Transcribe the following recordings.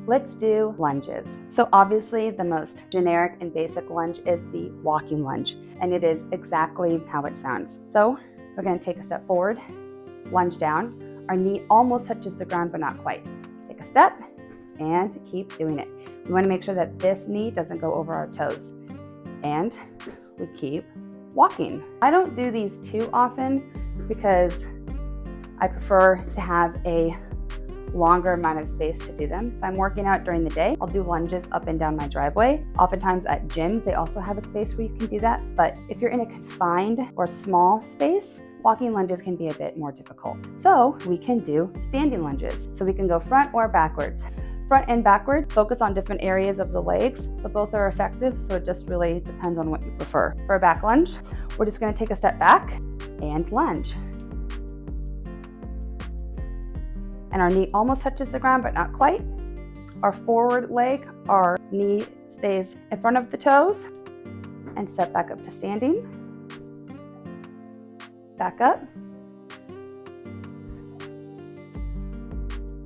Let's do lunges. So obviously the most generic and basic lunge is the walking lunge, and it is exactly how it sounds. So we're going to take a step forward, lunge down. Our knee almost touches the ground, but not quite. Take a step and keep doing it. We want to make sure that this knee doesn't go over our toes. And we keep walking. I don't do these too often because I prefer to have a longer amount of space to do them. If I'm working out during the day, I'll do lunges up and down my driveway. Oftentimes at gyms, they also have a space where you can do that. But if you're in a confined or small space, walking lunges can be a bit more difficult. So we can do standing lunges. So we can go front or backwards. Front and backward, focus on different areas of the legs, but both are effective, so it just really depends on what you prefer. For a back lunge, we're just going to take a step back and lunge. And our knee almost touches the ground, but not quite. Our forward leg, our knee stays in front of the toes, and step back up to standing. Back up.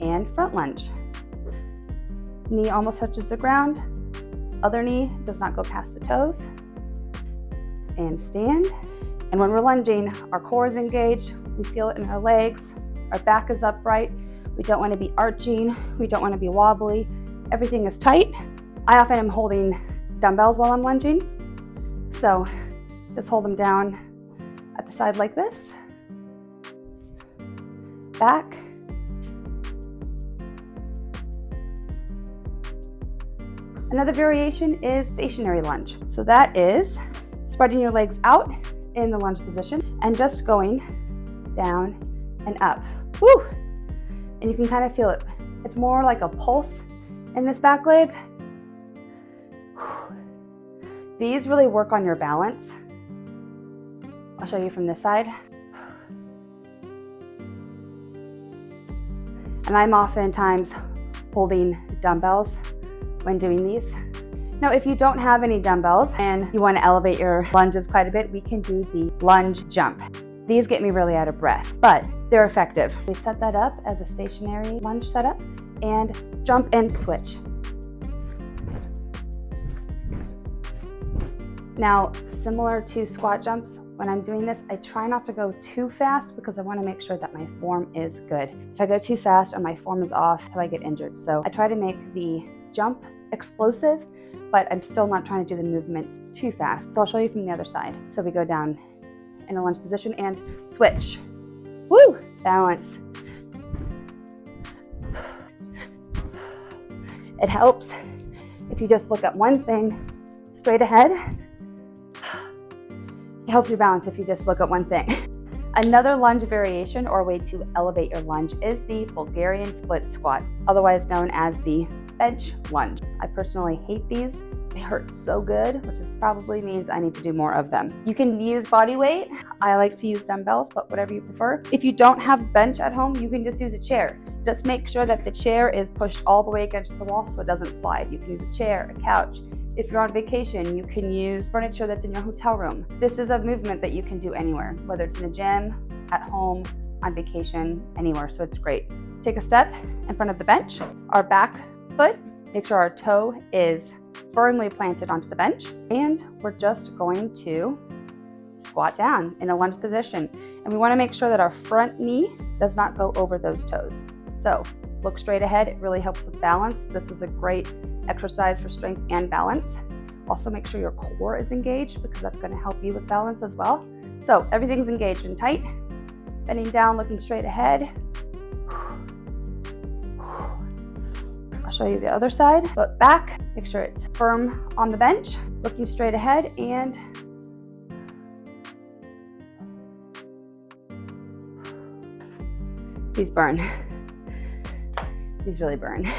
And front lunge. Knee almost touches the ground, other knee does not go past the toes, and stand. And when we're lunging, our core is engaged, we feel it in our legs, our back is upright, we don't want to be arching, we don't want to be wobbly, everything is tight. I often am holding dumbbells while I'm lunging, so just hold them down at the side like this, back, Another variation is stationary lunge. So that is spreading your legs out in the lunge position and just going down and up. Woo! And you can kind of feel it. It's more like a pulse in this back leg. These really work on your balance. I'll show you from this side. And I'm oftentimes holding dumbbells when doing these. Now, if you don't have any dumbbells and you want to elevate your lunges quite a bit, we can do the lunge jump. These get me really out of breath, but they're effective. We set that up as a stationary lunge setup and jump and switch. Now, similar to squat jumps, when I'm doing this, I try not to go too fast because I want to make sure that my form is good. If I go too fast and my form is off, so I get injured. So I try to make the jump explosive, but I'm still not trying to do the movements too fast. So I'll show you from the other side. So we go down in a lunge position and switch. Woo! Balance. It helps if you just look at one thing straight ahead. It helps you balance if you just look at one thing. Another lunge variation or way to elevate your lunge is the Bulgarian split squat, otherwise known as the bench lunge. I personally hate these. They hurt so good, which probably means I need to do more of them. You can use body weight. I like to use dumbbells, but whatever you prefer. If you don't have bench at home, you can just use a chair. Just make sure that the chair is pushed all the way against the wall so it doesn't slide. You can use a chair, a couch. If you're on vacation, you can use furniture that's in your hotel room. This is a movement that you can do anywhere, whether it's in a gym, at home, on vacation, anywhere, so it's great. Take a step in front of the bench, our back foot, make sure our toe is firmly planted onto the bench, and we're just going to squat down in a lunge position. And we want to make sure that our front knee does not go over those toes. So look straight ahead. It really helps with balance. This is a great exercise for strength and balance. Also make sure your core is engaged because that's going to help you with balance as well. So everything's engaged and tight. Bending down, looking straight ahead. I'll show you the other side. Foot back, make sure it's firm on the bench, looking straight ahead, and these burn. These really burn.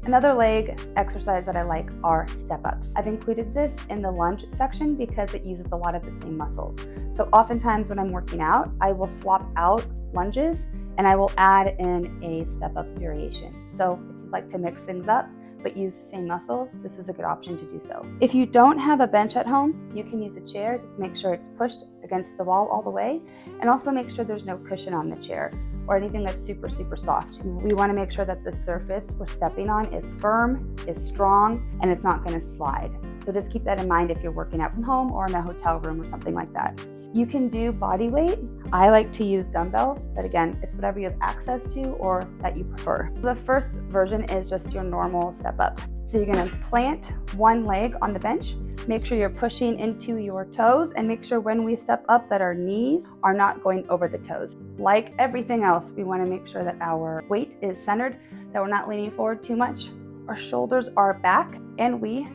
Another leg exercise that I like are step-ups. I've included this in the lunge section because it uses a lot of the same muscles. So oftentimes when I'm working out, I will swap out lunges and I will add in a step-up variation. So if you'd like to mix things up but use the same muscles, this is a good option to do so. If you don't have a bench at home, you can use a chair. Just make sure it's pushed against the wall all the way. And also make sure there's no cushion on the chair or anything that's super, super soft. We want to make sure that the surface we're stepping on is firm, is strong, and it's not going to slide. So just keep that in mind if you're working out from home or in a hotel room or something like that. You can do body weight. I like to use dumbbells, but again, it's whatever you have access to or that you prefer. The first version is just your normal step up. So you're gonna plant one leg on the bench, make sure you're pushing into your toes, and make sure when we step up that our knees are not going over the toes. Like everything else, we wanna make sure that our weight is centered, that we're not leaning forward too much. Our shoulders are back, and we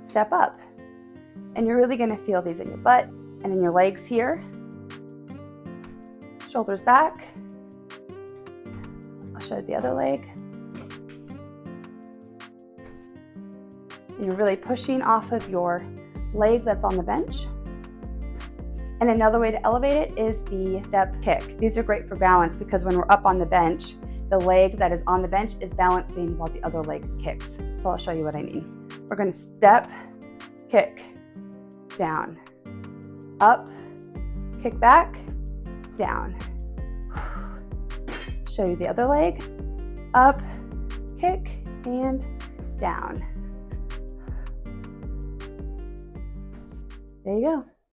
step up. And you're really gonna feel these in your butt and in your legs here. Shoulders back. I'll show you the other leg. And you're really pushing off of your leg that's on the bench. And another way to elevate it is the step kick. These are great for balance because when we're up on the bench, the leg that is on the bench is balancing while the other leg kicks. So I'll show you what I mean. We're gonna step, kick, down, up, kick back, down. Show you the other leg, up, kick, and down. There you go.